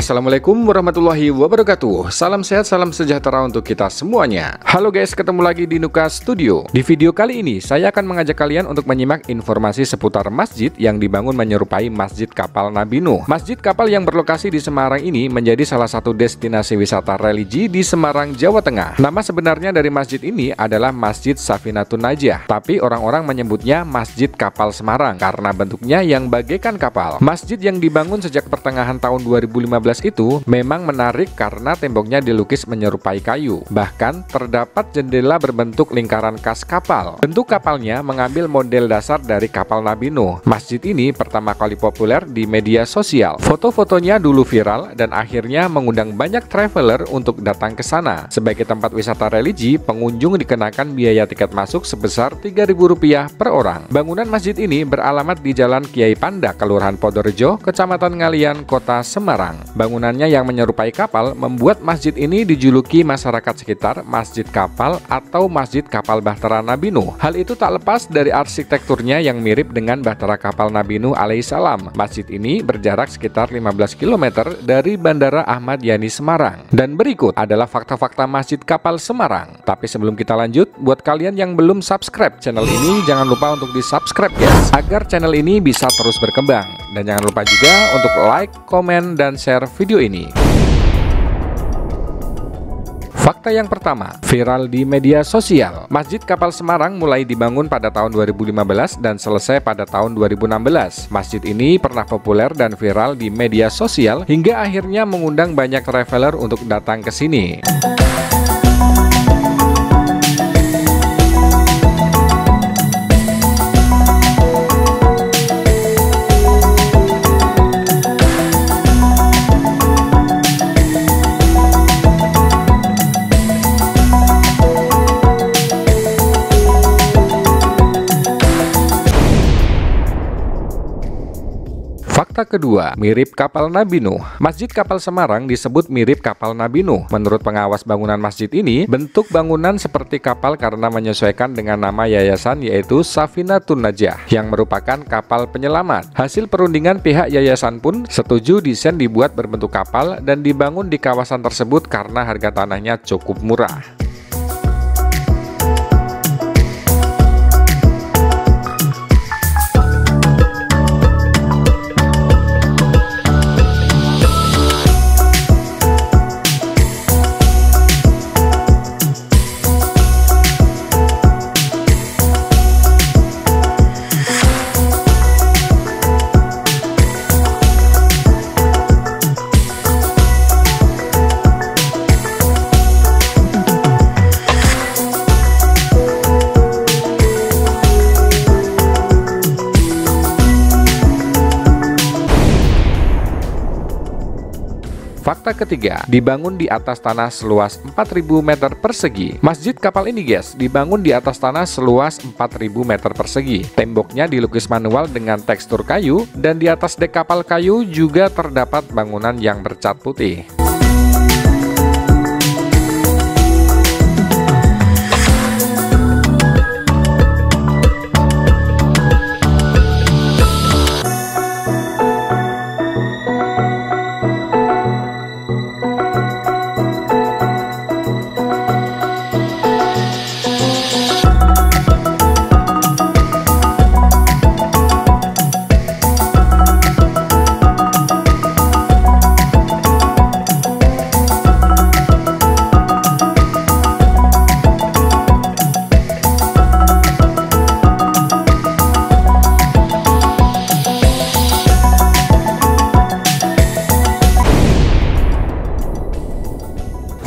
Assalamualaikum warahmatullahi wabarakatuh. Salam sehat, salam sejahtera untuk kita semuanya. Halo guys, ketemu lagi di Nuka Studio. Di video kali ini, saya akan mengajak kalian untuk menyimak informasi seputar masjid yang dibangun menyerupai Masjid Kapal Nabi Nuh. Masjid kapal yang berlokasi di Semarang ini menjadi salah satu destinasi wisata religi di Semarang, Jawa Tengah. Nama sebenarnya dari masjid ini adalah Masjid Safinatun Najah, tapi orang-orang menyebutnya Masjid Kapal Semarang karena bentuknya yang bagaikan kapal. Masjid yang dibangun sejak pertengahan tahun 2015 itu memang menarik karena temboknya dilukis menyerupai kayu. Bahkan terdapat jendela berbentuk lingkaran khas kapal. Bentuk kapalnya mengambil model dasar dari kapal Nabi Nuh. Masjid ini pertama kali populer di media sosial. Foto-fotonya dulu viral dan akhirnya mengundang banyak traveler untuk datang ke sana. Sebagai tempat wisata religi, pengunjung dikenakan biaya tiket masuk sebesar Rp3.000 per orang. Bangunan masjid ini beralamat di Jalan Kiai Panda, Kelurahan Podorejo, Kecamatan Ngalian, Kota Semarang. Bangunannya yang menyerupai kapal membuat masjid ini dijuluki masyarakat sekitar Masjid Kapal atau Masjid Kapal Bahtera Nabi Nuh. Hal itu tak lepas dari arsitekturnya yang mirip dengan Bahtera Kapal Nabi Nuh alaihissalam. Masjid ini berjarak sekitar 15 km dari Bandara Ahmad Yani Semarang. Dan berikut adalah fakta-fakta Masjid Kapal Semarang. Tapi sebelum kita lanjut, buat kalian yang belum subscribe channel ini, jangan lupa untuk di-subscribe guys, agar channel ini bisa terus berkembang. Dan jangan lupa juga untuk like, komen, dan share video ini. Fakta yang pertama, viral di media sosial. Masjid Kapal Semarang mulai dibangun pada tahun 2015 dan selesai pada tahun 2016. Masjid ini pernah populer dan viral di media sosial hingga akhirnya mengundang banyak traveler untuk datang ke sini. Fakta kedua, mirip kapal Nabi Nuh. Masjid Kapal Semarang disebut mirip kapal Nabi Nuh. Menurut pengawas bangunan masjid ini, bentuk bangunan seperti kapal karena menyesuaikan dengan nama yayasan yaitu Safinatun Najah yang merupakan kapal penyelamat. Hasil perundingan pihak yayasan pun setuju desain dibuat berbentuk kapal dan dibangun di kawasan tersebut karena harga tanahnya cukup murah. Fakta ketiga, dibangun di atas tanah seluas 4.000 meter persegi. Masjid kapal ini guys, dibangun di atas tanah seluas 4.000 meter persegi. Temboknya dilukis manual dengan tekstur kayu dan di atas dek kapal kayu juga terdapat bangunan yang bercat putih.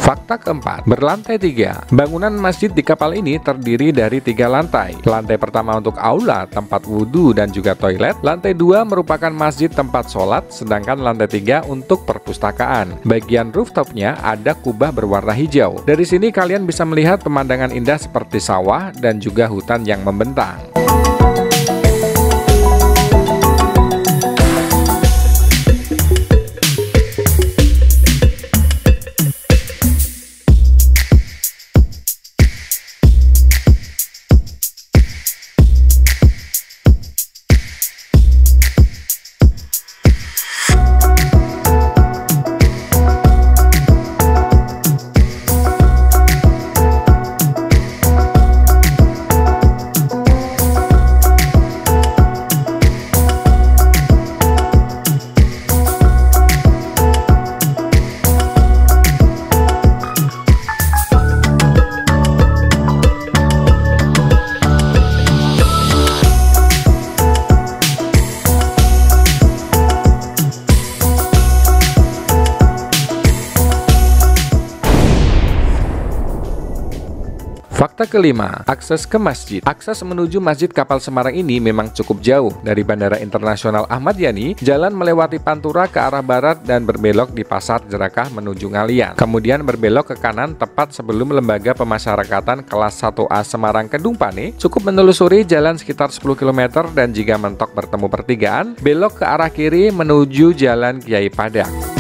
Fakta keempat, berlantai 3. Bangunan masjid di kapal ini terdiri dari 3 lantai. Lantai pertama untuk aula, tempat wudhu dan juga toilet. Lantai 2 merupakan masjid tempat sholat, sedangkan lantai 3 untuk perpustakaan. Bagian rooftopnya ada kubah berwarna hijau. Dari sini kalian bisa melihat pemandangan indah seperti sawah dan juga hutan yang membentang. Fakta kelima, akses ke masjid. Akses menuju Masjid Kapal Semarang ini memang cukup jauh. Dari Bandara Internasional Ahmad Yani, jalan melewati Pantura ke arah barat dan berbelok di Pasar Jerakah menuju Ngalian. Kemudian berbelok ke kanan tepat sebelum Lembaga Pemasyarakatan kelas 1A Semarang Kedung Pane. Cukup menelusuri jalan sekitar 10 km dan jika mentok bertemu pertigaan, belok ke arah kiri menuju Jalan Kiai Padang.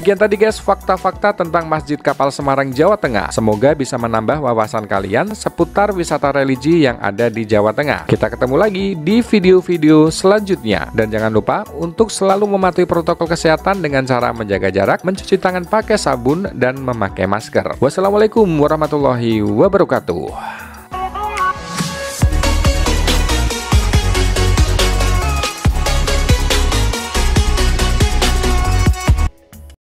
Demikian tadi guys fakta-fakta tentang Masjid Kapal Semarang, Jawa Tengah. Semoga bisa menambah wawasan kalian seputar wisata religi yang ada di Jawa Tengah. Kita ketemu lagi di video-video selanjutnya. Dan jangan lupa untuk selalu mematuhi protokol kesehatan dengan cara menjaga jarak, mencuci tangan pakai sabun, dan memakai masker. Wassalamualaikum warahmatullahi wabarakatuh.